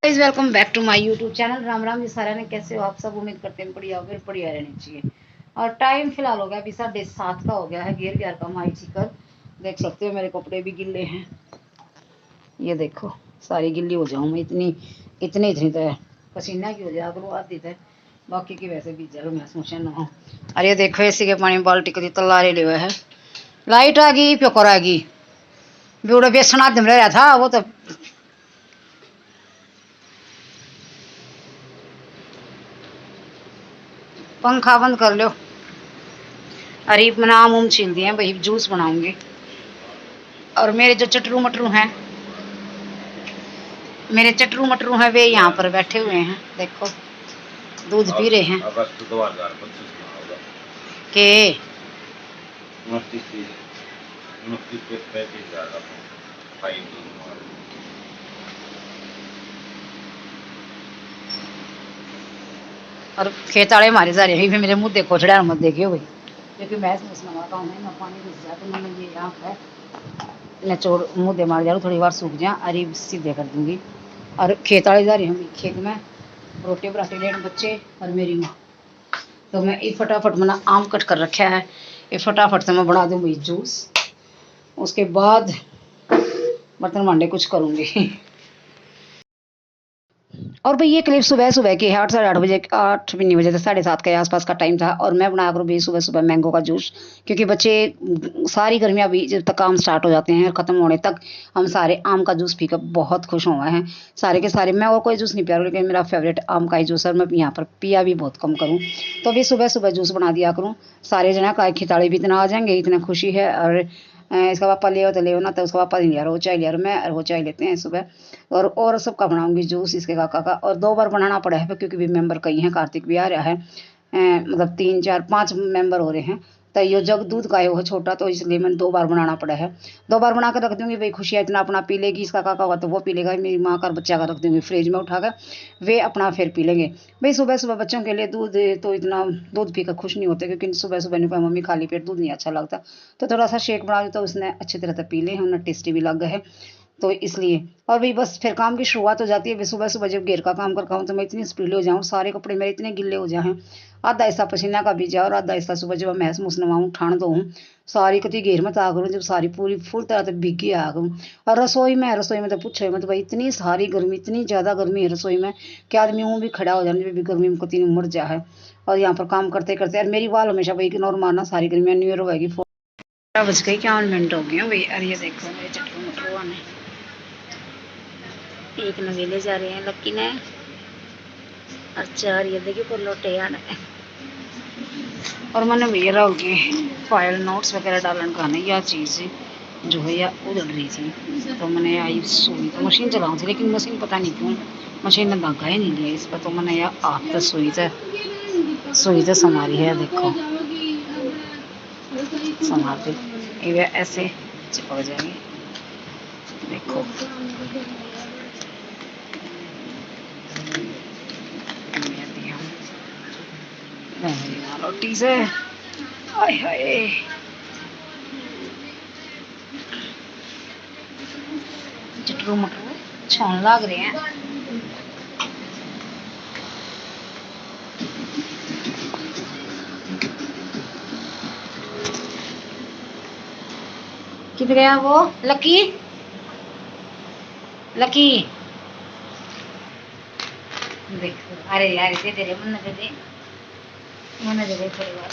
Guys welcome back to my YouTube channel. Ram Ram ji सारे ने, कैसे हो आप सब? उम्मीद करते हैं बढ़िया होगा, बढ़िया रहनी चाहिए। और टाइम फिलहाल हो गया अभी 7:30 का हो गया है। घेर घेर का माई चिकर देख सकते हो, मेरे कपड़े भी गिल्ले हैं। ये देखो सारी गिल्ली हो जाऊँ मैं, इतनी इतनी इतनी तो पसीना की हो जाए करो आती है, बाकी की वैसे भी जरूर मैं सोचा ना हो। अरे देखो एसी के पानी बाल्टी करी तल्लारे ले है। लाइट आ गई प्योकर आ गई, बेवड़ा बेसन आदम रह रहा था वो तो पंखा बंद कर लो। अरे मैंने आम उम छील दिए हैं भाई, जूस बनाऊंगी। और मेरे जो चटरू मटरू हैं, मेरे चटरू मटरू हैं वे यहाँ पर बैठे हुए हैं, देखो दूध पी रहे हैं। अगस्त 2025 में होगा के 29 पे 35,000 और खेत वाले मारे जा रहे हैं। मेरे मुँह देखो चढ़ा मत देखियो भाई, क्योंकि मैं लगाता हूँ ना पानी घुस जाए तो मैंने ये यहाँ है मैं चोड़ मुँह दे मार जा थोड़ी बार सूख जाए, अरे सीधे कर दूंगी। और खेत वाले जा रहे हैं खेत में रोटी बराटी लेने बच्चे और मेरी माँ। तो मैं ये फटाफट मैंने आम कट कर रखा है, ये फटाफट से मैं बना दूँ भाई जूस। उसके बाद बर्तन भांडे कुछ करूँगी। और भाई ये क्लिप सुबह सुबह की है, 8 साढ़े 8 बजे, 8 भी नहीं बजे थे, 7:30 के आसपास का टाइम था। और मैं बनाया करूँ भाई सुबह सुबह मैंगो का जूस, क्योंकि बच्चे सारी गर्मियाँ भी जब तक काम स्टार्ट हो जाते हैं ख़त्म होने तक हम सारे आम का जूस पीकर बहुत खुश हुए हैं सारे के सारे। मैं और कोई जूस नहीं पिया, लेकिन मेरा फेवरेट आम का ही जूस है। मैं यहाँ पर पिया भी बहुत कम करूँ, तो अभी सुबह सुबह जूस बना दिया करूँ। सारे जना का खिताड़ी भी इतना आ जाएंगे, इतना खुशी है। और इसका पापा ले तो ले ना, तो उसका पापा नहीं लिया, वो चाय लिया, और मैं वो चाय लेते हैं सुबह। और सबका बनाऊंगी जूस, इसके काका का। और 2 बार बनाना पड़ा है क्योंकि भी मेंबर कई हैं, कार्तिक भी आ रहा है। मतलब 3 4 5 मेंबर हो रहे हैं, तो ये जग दूध का है वो छोटा, तो इसलिए मैंने 2 बार बनाना पड़ा है। 2 बार बना कर रख दूंगी भाई, खुशियाँ इतना अपना पी लेगी, इसका काका होगा तो वो पी लेगा, मेरी माँ का बच्चा का रख दूंगी फ्रिज में उठाकर, वे अपना फिर पी लेंगे। भाई सुबह सुबह बच्चों के लिए दूध तो इतना दूध पीकर खुश नहीं होते, क्योंकि सुबह सुबह नहीं, मम्मी खाली पेट दूध नहीं अच्छा लगता, तो थोड़ा सा शेक बना दी तो उसने अच्छी तरह से पी ले, उन्हें टेस्टी भी लग गया है, तो इसलिए। और भाई बस फिर काम की शुरुआत हो जाती है। सुबह सुबह जब घेर का काम करता हूँ तो मैं इतनी स्पीड हो जाऊँ, सारे कपड़े मेरे इतने गिल्ले हो जाए, आधा हिस्सा पसीना का भी जाए और आधा हिस्सा सुबह जब महस मुस नवाऊँ ठाण दो सारी कति घेर में आ करूँ, जब सारी पूरी फुल तरह से भीगी आ करूँ। और रसोई में तो पूछो मत भाई, इतनी सारी गर्मी, इतनी ज़्यादा गर्मी है रसोई में कि आदमी ऊँ भी खड़ा हो जाने जब भी गर्मी में कति मर जा है। और यहाँ पर काम करते करते और मेरी वाल हमेशा भाई इग्नोर मारना, सारी गर्मियाँ न्यू ईयर होगी। 4:51 हो गए भाई। और ये देखो मेरे चटरू मटरू ने एक नवेले जा रहे हैं लक्की ने, और 4 ये देखिए को लोटे आने। और मैंने भैया रहा होगी फाइल नोट्स वगैरह डालन का नहीं, यह चीज़ जो है या उधड़ रही थी, तो मैंने आई सुई तो मशीन चलाऊँ थी, लेकिन मशीन पता नहीं क्यों मशीन ने धागा ही नहीं लिया इस पर, तो मैंने यह हाथ तो सुई तो संभाली है, देखो संभालते ये ऐसे चिपक जाएंगे, देखो रोटी से आय हाय चटरू मटरू छौन लाग रहे हैं। किधर गया वो लकी? लकी देखो, अरे यार इसे तेरे मन दे थोड़ी बार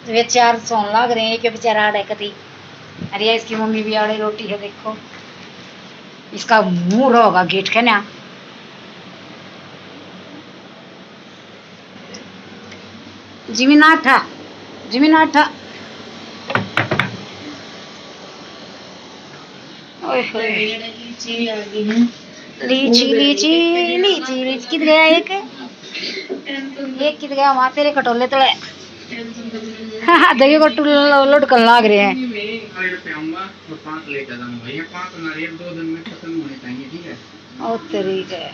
वे 4 सोन लाग रहे हैं कि बेचारा आड़े कति। अरे इसकी मम्मी भी आड़े रोटी है, देखो इसका मुंह होगा गेट के ना। जिमिनाठा जिमिनाठा लीची लीची लीची लीची किधर गया एक किधर गया वहां तेरे कटोले तले। देखिए को लुढ़कन लाग रहे हैं। और तरीका है।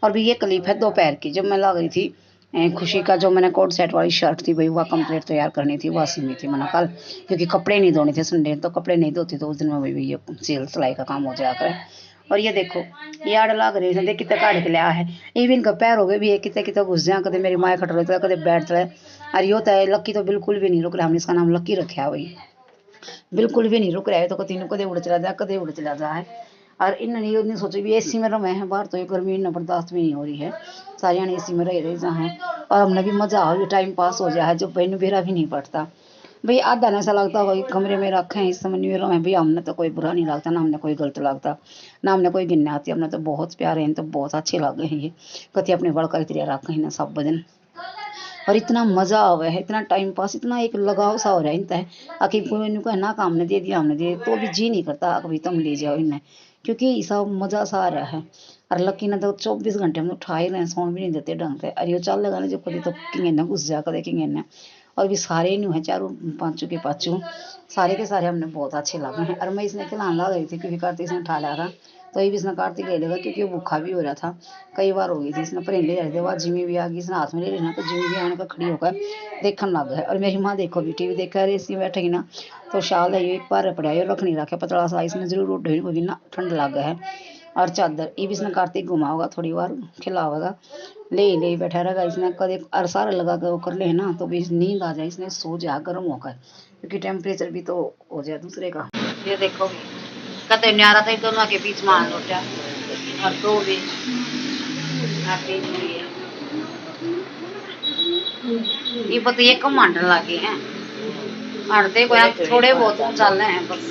और भी ये क्लिप है दोपहर की, जब मैं लग रही थी खुशी का जो मैंने कोट सेट वाली शर्ट थी भाई वह कंप्लीट तैयार करनी थी, वह सीनी थी मैंने कल, क्योंकि कपड़े नहीं धोने थे संडे तो कपड़े नहीं धोती तो उस दिन में भाई ये सिल सिलाई का काम हो जाया करे। और ये देखो ये आड़ लाग रही है, कितने काट के लिया है, इवन का पैर हो गए भी कितने कितने घुस जाए, कदे मेरी माए खट रहे कदे बैठ रहे। और यो तो लक्की तो बिल्कुल भी नहीं रुक रहा, हमने इसका नाम लक्की रखा है भाई, बिल्कुल भी नहीं रुक रहा है, तो कभी कदे उड़ चला जाए कदे उड़ चला जाए। और इन्होंने ये नहीं सोचा भी एसी में रहे हैं बाहर, तो ये गर्मी इतना बर्दाश्त भी नहीं हो रही है, सारिया ने एसी में रह रहे जहाँ हैं। और हमने भी मजा हो, टाइम पास हो जाए, जो बहन बेरा भी नहीं पड़ता भाई, आधा ऐसा लगता है कमरे में रखे हैं इस समय में रहे भाई, हमने तो कोई बुरा नहीं लगता ना, हमने कोई गलत लगता ना, हमने कोई गिनने आती, हमने तो बहुत प्यारे हैं, तो बहुत अच्छे लगे हैं ये कति अपने बड़का इतरिया रखे हैं ना सब बदन। और इतना मजा आवे है, इतना टाइम पास, इतना एक लगाव सा हो रहा है इनता है। आखिर कोई इनको है ना काम ने दे दिया हमने दे, तो भी जी नहीं करता कभी तुम ले जाओ इन्हें, क्योंकि सब मजा सा आ रहा है। और लकी ने तो 24 घंटे हम उठा ही रहे, सोन भी नहीं देते ढंग से, अरे चल लगा ना जो कभी तो किंगे ना घुस जा कदे किंगे ना। और भी सारे नहीं है चारों पांचों के पांचों, सारे के सारे हमने बहुत अच्छे लगे हैं। और मैं इसने खिलाने लग रही थी क्योंकि कार्तिक इसने उठा लिया था, तो ये भी इसने कार्तिक ले लेगा क्योंकि वो भूखा भी हो रहा था, कई बार हो गई थी इसने परेले ले रहे थे, बाद जिमी भी आ गई इसने हाथ में ले लेना, तो जिमी भी आने का खड़ी होकर देखने लग गया। और मेरी माँ देखो भी टीवी देख कर इसी बैठेगी ना, तो शाल है ये एक बार पड़ा रख नहीं रखे पतला सा, इसमें जरूर उठ होगी ना, ठंड लग गया है। और चादर ये भी इसने कार्तिक घुमाओगा थोड़ी बार खिलाओगा, ले बैठा रहेगा इसने, कदे अरसार लगा कर वो कर ले ना, तो भी नींद आ जाए इसने सो जाए गर्म होकर, क्योंकि टेम्परेचर भी तो हो जाए दूसरे का। ये देखो कते न्यारा था दोनों के बीच में आ लौटा, और दो भी ये पता ये कम मांडन लगे हैं, मारते को थोड़े बहुत चल रहे हैं बस।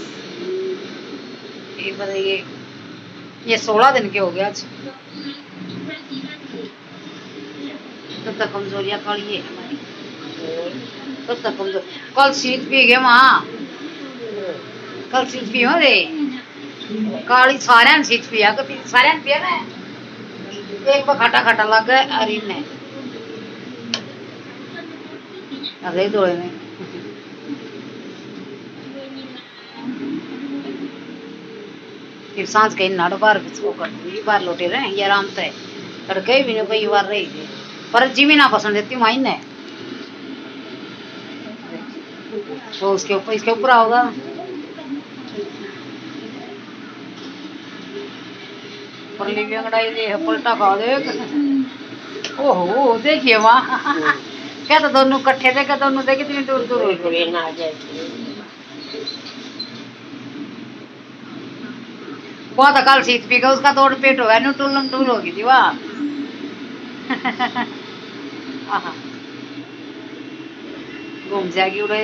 ये बताइए ये 16 दिन के हो गया आज, तब तक कमजोरियां काढ़ी है हमारी, तब तक कमजोर। कल शीत पी गए वहाँ, कल शीत पियो रे, काली सारे ने शीत पिया, कभी सारे ने पिया ना, एक बार खटा खटा लग गया, अरे ने अगले दौड़े में फिर सांस कहीं नाड़ बार वो करती बार लौटे रहे ये आराम से तड़के भी नहीं कई बार रही थी, पर जिमी ना पसंद देती माई ने, तो उसके ऊपर इसके ऊपर आओगा परली भी अंगड़ाई दे पलटा खा दे। ओहो देखिए वहाँ क्या तो दोनों कट्ठे थे, क्या दोनों थे कितनी दूर दूर ना जाए, बहुत अकाल सीत पी गया उसका, तोड़ पेट हो गया टूलम टूल होगी थी वहाँ। घूम जाएगी उड़े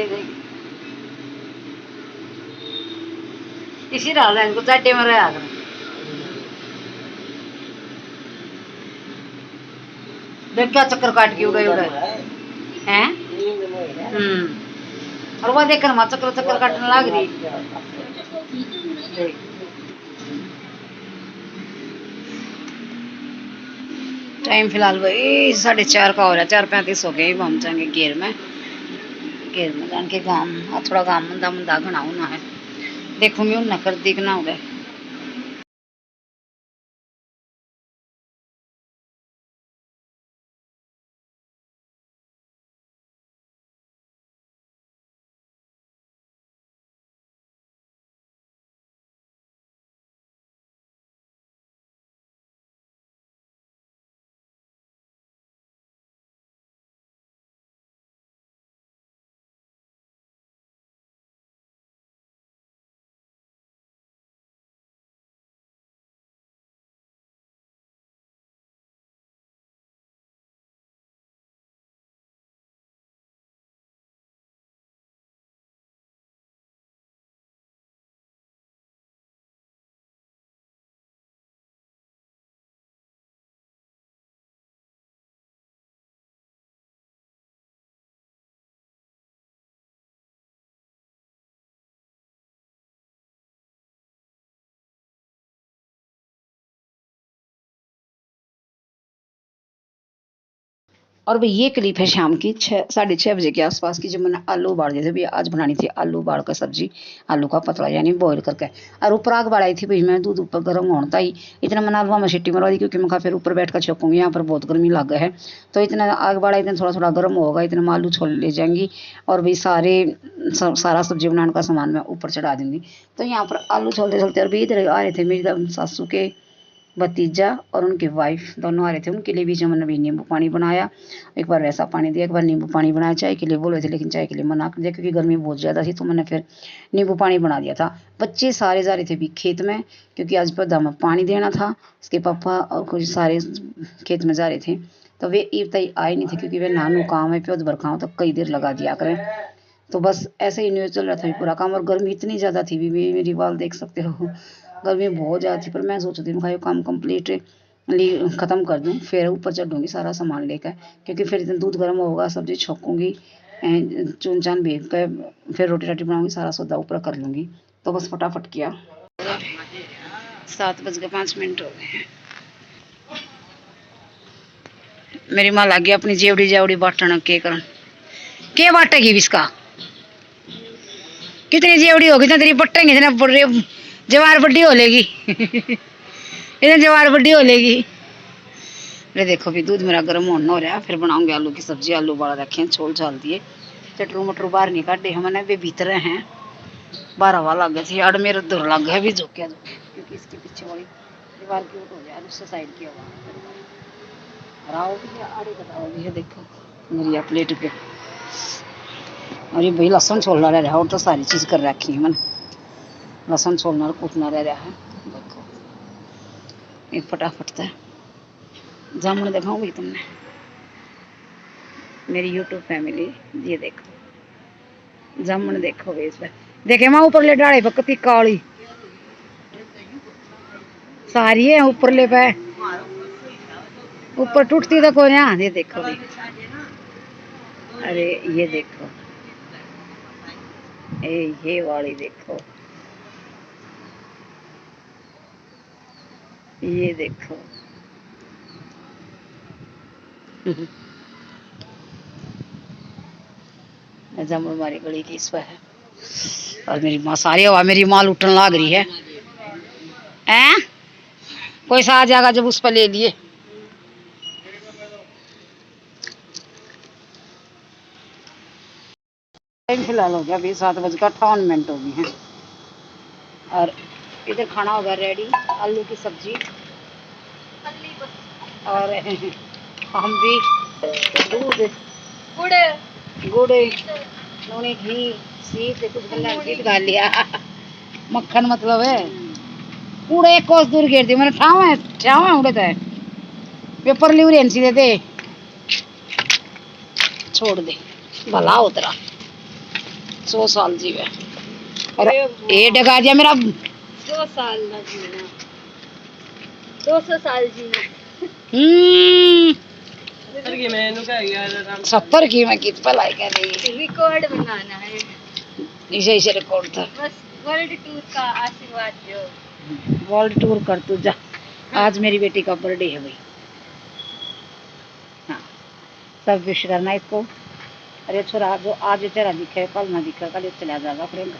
इसी डाल रहे इनको चाटे में रहा कर, देख क्या चक्कर काट के उड़े उड़े हैं। और वह देख कर माँ चक्कर चक्कर काटने लग रही। टाइम फिलहाल भाई 4:30 का हो रहा है, 4:35 हो गए, हम जाएंगे घेर में, घेर में जान के गाँव थोड़ा गाँव मंदा मंदा घना होना है, देखूंगी उन कर दिखना हो गया। और भाई ये क्लिप है शाम की 6:30 बजे के आसपास की, जब मैंने आलू उबाल दिए थे भैया। आज बनानी थी आलू उबाल कर सब्जी, आलू का पतला यानी बॉईल करके। और ऊपर आग बढ़ाई थी भाई मैं, दूध ऊपर गर्म होता ही इतना मैंने आलू में सीटी मरवा दी, क्योंकि मैं फिर ऊपर बैठ कर छोकूंगी, यहाँ पर बहुत गर्मी लग है। तो इतना आग बढ़ा, इतना थोड़ा थोड़ा गर्म होगा, इतना मैं आलू छोड़ ले जाएंगी। और भाई सारा सब्जी बनाने का सामान मैं ऊपर चढ़ा दूंगी। तो यहाँ पर आलू छोलते छोलते, और भी इधर आ रहे थे मेरी सासू के भतीजा और उनकी वाइफ, दोनों आ रहे थे। उनके लिए भी मैंने भी नींबू पानी बनाया, एक बार वैसा पानी दिया, एक बार नींबू पानी बनाया। चाय के लिए बोले थे, लेकिन चाय के लिए मना कर दिया, क्योंकि गर्मी बहुत ज़्यादा थी। तो मैंने फिर नींबू पानी बना दिया था। बच्चे सारे जा रहे थे भी खेत में, क्योंकि आज पौधा में पानी देना था। उसके पापा और कुछ सारे खेत में जा रहे थे। तो वे ईब तई आए नहीं थे, क्योंकि वे नानू काम है प्योद बरखाओं, तो कई देर लगा दिया करें। तो बस ऐसे ही न्यूज़ चल रहा था पूरा काम। और गर्मी इतनी ज़्यादा थी भी, मेरी बाल देख सकते हो, गर्मी बहुत ज़्यादा थी। पर मैं सोचती हूँ काम कंप्लीट ख़त्म कर दूँ, फिर ऊपर चढ़ूँगी सारा सामान लेकर, क्योंकि फिर इतना दूध गर्म होगा, सब्ज़ी छोंकूँगी, चून चान भेज कर फिर रोटी राटी बनाऊँगी, सारा सौदा ऊपर कर लूँगी। तो बस फटाफट किया। 7:05 हो गए हैं। मेरी माँ लग गई अपनी जेवड़ी जेवड़ी बाटन के बाटेगी इसका, कितनी जेवड़ी होगी इतना तेरी बटेंगे, इतना जवार बड्डी हो लेगी इतना जवार बड्डी हो लेगी। ये देखो भी दूध मेरा गर्म होना हो रहा है, फिर बनाऊंगे आलू की सब्जी। आलू उबाल रखे हैं, छोल छाल दिए, चटरू मटरू बाहर नहीं काटे हमने, वे भीतर हैं। 12 हवा लग गई थी, अड़ मेरे दूर लग गया भी झोंके, क्योंकि इसके पीछे वाली दीवार की उठ हो जाए, दूसरे साइड की हवा राव भी आड़े कटाओगी है। देखो मेरी प्लेट पे, और ये भाई लहसुन छोलना रह रहा है, और तो सारी चीज़ कर रखी है मैंने। लहसुन छोलना और कूटना रह रहा है। देखो एक फटाफट था जामुन दिखाऊँ भाई तुमने, मेरी यूट्यूब फैमिली। ये देखो जामुन, देखो भाई इस पर देखे मैं ऊपर ले डाले पर कति काली सारी है ऊपर ले पे, ऊपर टूटती तो कोई ना। ये देखो भाई, अरे ये देखो, ये वाली देखो, ये देखो जामुन हमारी गली की इस पर है। और मेरी माँ सारी हवा मेरी माँ लुटन लाग रही है। कोई सा आ जाएगा जब उस पर ले लिए। टाइम फिलहाल हो गया अभी 7:58 हो गई हैं। और इधर खाना होगा रेडी, आलू की सब्जी। और हम भी दूध गुड़ नूनी घी सीत कुछ गंदा सीत खा लिया मक्खन मतलब है। कूड़े एक कोस दूर घेर दी मैंने, ठावा उड़े थे पेपर ली रेंसी दे दे छोड़ दे भला उतरा 100 साल जीवे। और ये डगा दिया मेरा 2 साल ना जीना, 200 साल जीना। 70 की मैं कित भलाई कर रही, रिकॉर्ड बनाना है, इसे रिकॉर्ड था। बस वर्ल्ड टूर का आशीर्वाद दो। वर्ल्ड टूर कर तू जा। आज मेरी बेटी का बर्थडे है भाई, हाँ सब विश करना इसको। अरे छोरा जो आज तेरा दिखे कल ना दिखे, कल चला जाएगा फ्रेंड,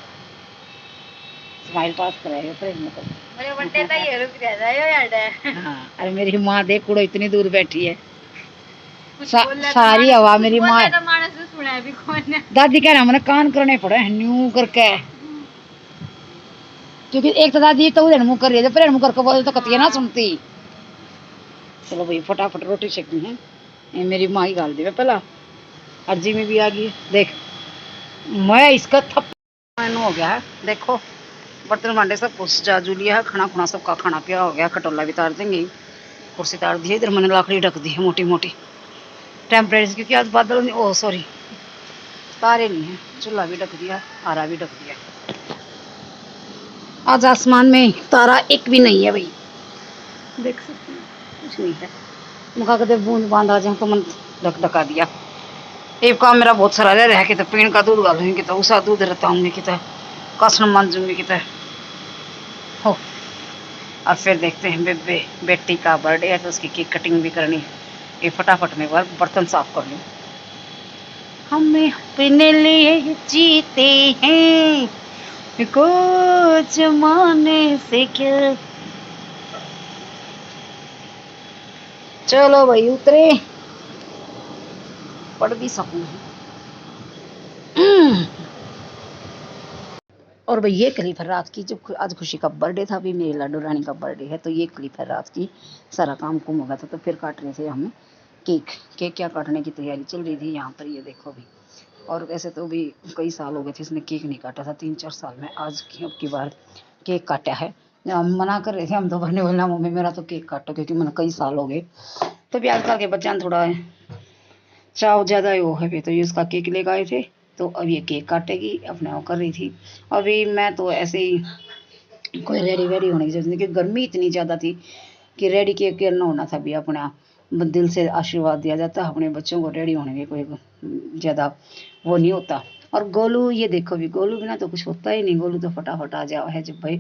स्माइल पास कराएगा फ्रेंड में। मेरे बर्थडे तक ये रुक जाता है यार है। हाँ अरे मेरी माँ देख कुड़ो इतनी दूर बैठी है, सारी हवा मेरी माँ। दादी कह रहा मैंने कान करने पड़े न्यू करके, क्योंकि एक तो दादी तो उधर मुँह कर रही है, फिर मुँह करके बोले तो कतिया ना सुनती। चलो भाई फटाफट रोटी सेकनी है। ये मेरी माँ ही गाल दी मैं पहला, अर्जी में भी आ गई देख, मैं इसका थप्पड़ हो गया है। देखो बर्तन भांडे सब कुछ जाजू लिया है, खाना खुना सबका खाना पिया हो गया, खटोला भी तार देंगे, कुर्सी तार दी है। इधर मैंने लाकड़ी ढक दी है मोटी मोटी टेम्परेचर, क्योंकि आज बादल नहीं, ओह सॉरी तारे नहीं है। चूल्हा भी ढक दिया, आरा भी ढक दिया। आज आसमान में तारा एक भी नहीं है भाई, देख सकते हैं कुछ नहीं है। मुखा कदे बूंद बांध आ जाए तो मन ढक ढका दिया। एक काम मेरा बहुत सारा रह कि पीण का दूध गालूंगी, कि उसा दूध रताऊंगी, कि कसम मांजूंगी, कि हो। और फिर देखते हैं बेटी का बर्थडे है तो उसकी केक कटिंग भी करनी है। ये फटाफट में बार बर्तन साफ कर लूँ। हमें अपने लिए जीते हैं, कुछ जमाने से क्या। चलो भाई उतरे, पढ़ भी सकूं। और भाई ये क्लिप है रात की, जब आज खुशी का बर्थडे था, अभी मेरी लाडो रानी का बर्थडे है, तो ये क्लिप है रात की। सारा काम कुम हो गया था, तो फिर काट रहे थे हमें केक। केक क्या काटने की तैयारी चल रही थी यहाँ पर, ये देखो भी। और वैसे तो भी कई साल हो गए थे इसने केक नहीं काटा था, 3-4 साल में आज की अब की बार केक काटा है। हम मना कर रहे थे, हम तो भरने वाला मम्मी मेरा तो केक काटो, क्योंकि मैंने कई साल हो गए। तो भी आजकल के बच्चा थोड़ा चाव ज़्यादा ही वो है भी, तो ये उसका केक लेकर आए थे, तो अब ये केक काटेगी, अपने वो कर रही थी। अभी मैं तो ऐसे ही कोई रेडी वेडी होने की जरूरत नहीं, क्योंकि गर्मी इतनी ज़्यादा थी कि रेडी केक करना होना था भी अपना दिल से आशीर्वाद दिया जाता है अपने बच्चों को, रेडी होने में कोई ज़्यादा वो नहीं होता। और गोलू ये देखो भी, गोलू बिना तो कुछ होता ही नहीं, गोलू तो फटाफट आ जाओ है जब भाई।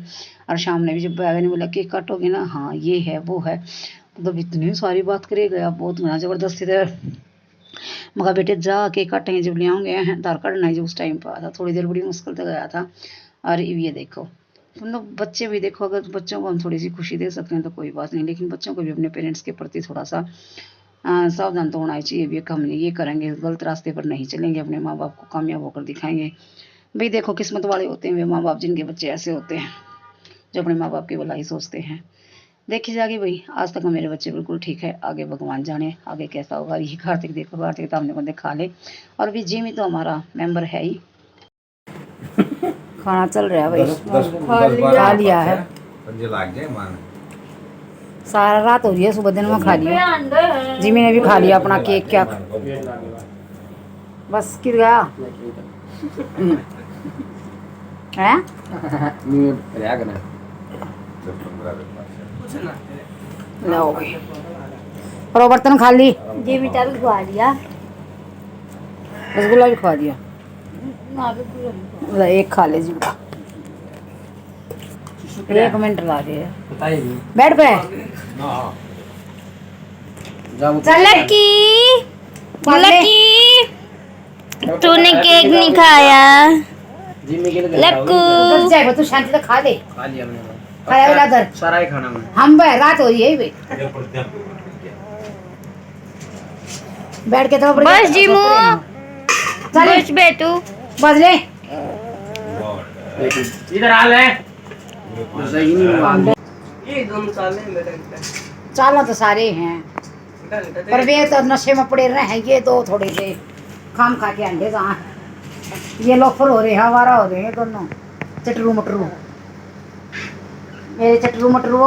और शाम ने भी जब भाई ने बोला केक काटोगे ना, हाँ ये है वो है, तो इतनी सारी बात करेगा, बहुत मना ज़बरदस्ती से। मगर बेटे जा केक काटेंगे, जब ले आऊँगे आधार कार्ड नहीं, जो उस टाइम पर आया था, थोड़ी देर बड़ी मुश्किल से गया था। और ये देखो मतलब बच्चे भी देखो, अगर बच्चों को हम थोड़ी सी खुशी दे सकते हैं तो कोई बात नहीं, लेकिन बच्चों को भी अपने पेरेंट्स के प्रति थोड़ा सा सावधान तो होना चाहिए भी। हम ये करेंगे गलत रास्ते पर नहीं चलेंगे, अपने माँ बाप को कामयाब होकर दिखाएंगे। भाई देखो किस्मत वाले होते हैं वे माँ बाप जिनके बच्चे ऐसे होते हैं, जो अपने माँ बाप की भलाई सोचते हैं। देखी जाएगी भाई, आज तक मेरे बच्चे बिल्कुल ठीक है, आगे भगवान जाने आगे कैसा होगा। ये कार्तिक देखो, कार्तिक तो हमने बंदे खा ले, और भी जिमी तो हमारा मेंबर है ही। खाना चल रहा है भाई, खा लिया है, सारा रात हो रही है, सुबह दिन में खा लिया। जिमी ने भी खा लिया अपना केक। क्या बस गिर गया है? लो भाई, और बर्तन खा ली, जी मिठाई भी खवा दिया, रसगुल्ला भी खवा दिया, एक खा ले जी। 1 मिनट ला दे बैठ पे। चल लकी, लकी तूने केक नहीं खाया, लक्कू जाए तू शांति से खा ले। खा लिया मैंने, खाया वाला दर सारा ही खाना मैंने। हम भाई रात हो रही है भाई, बैठ के तो बस जीमू, बस बेटू, बस ले इधर आ ले। सही नहीं हुआ ये दोनों साले मेरे चाला तो सारे हैं, पर वे तो नशे में पड़े रहे हैं। ये दो थोड़े से खाम खा के अंडे कहाँ, ये लोफर हो रहे हैं, हमारा हो रहे हैं दोनों चटरू मटरू, मेरे चटरू मटरू।